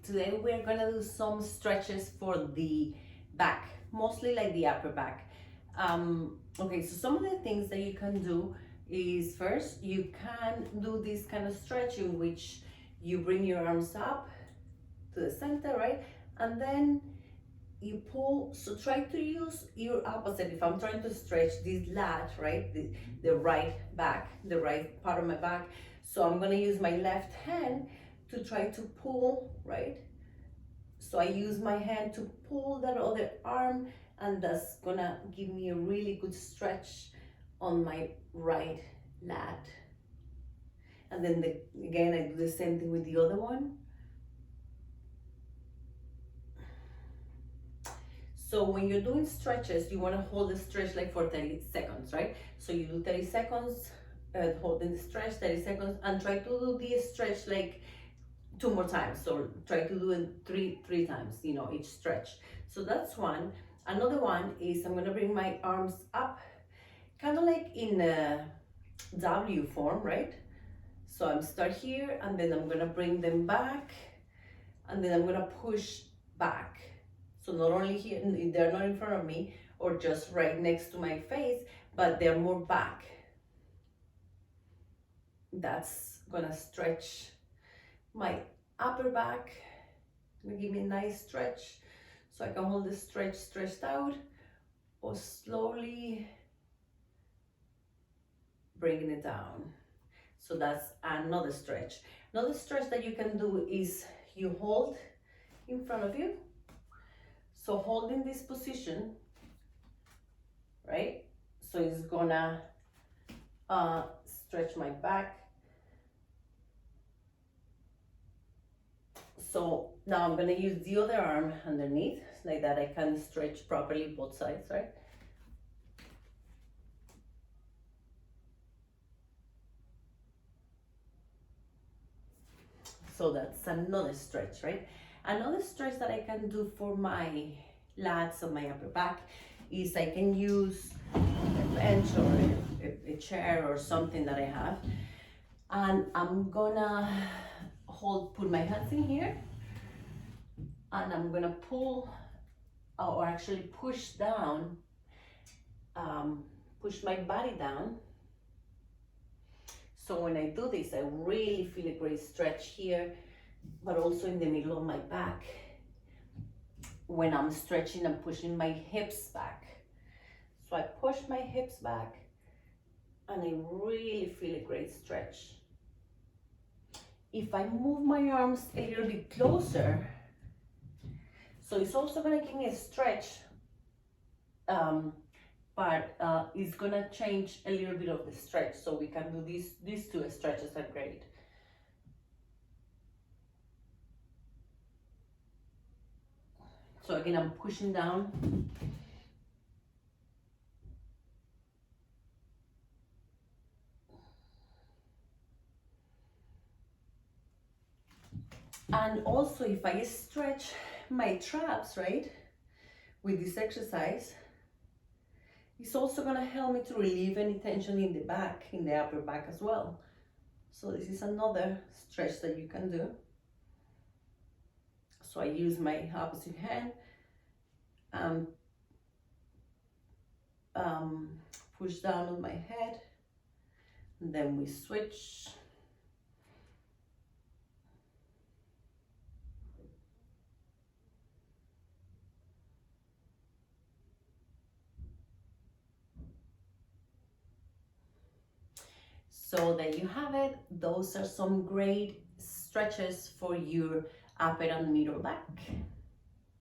Today we're gonna do some stretches for the back, mostly like the upper back. Okay, so some of the things that you can do is, first, you can do this kind of stretch in which you bring your arms up to the center, right? And then you pull, so try to use your opposite. If I'm trying to stretch this lat, right, the right back, the right part of my back, so I'm gonna use my left hand to try to pull, right? So I use my hand to pull that other arm, and that's gonna give me a really good stretch on my right lat. And then again, I do the same thing with the other one. So when you're doing stretches, you want to hold the stretch like for 30 seconds, right? So you do 30 seconds, holding the stretch, 30 seconds, and try to do the stretch like 2 more times. So try to do it three times, you know, each stretch. So that's one. Another one is I'm gonna bring my arms up, kind of like in a W form, right? So I'm start here, and then I'm gonna bring them back, and then I'm gonna push back. So not only here, they're not in front of me or just right next to my face, but they're more back. That's gonna stretch my upper back, gonna give me a nice stretch. So I can hold the stretch stretched out, or slowly bringing it down. So that's another stretch. Another stretch that you can do is you hold in front of you. So holding this position, right? So it's gonna stretch my back. So now I'm gonna use the other arm underneath, like that I can stretch properly both sides, right? So that's another stretch, right? Another stretch that I can do for my lats of my upper back is I can use a bench or a chair or something that I have, and I'm gonna put my hands in here, and I'm gonna pull, or actually push down, push my body down. So when I do this, I really feel a great stretch here, but also in the middle of my back when I'm stretching and pushing my hips back. So I push my hips back, and I really feel a great stretch. If I move my arms a little bit closer, so it's also gonna give me a stretch, but it's gonna change a little bit of the stretch. So we can do these two stretches are great. So again, I'm pushing down. And also, if I stretch my traps, right, with this exercise, it's also gonna help me to relieve any tension in the back, in the upper back as well. So this is another stretch that you can do. So I use my opposite hand and push down on my head, and then we switch. So there you have it. Those are some great stretches for your upper and middle back.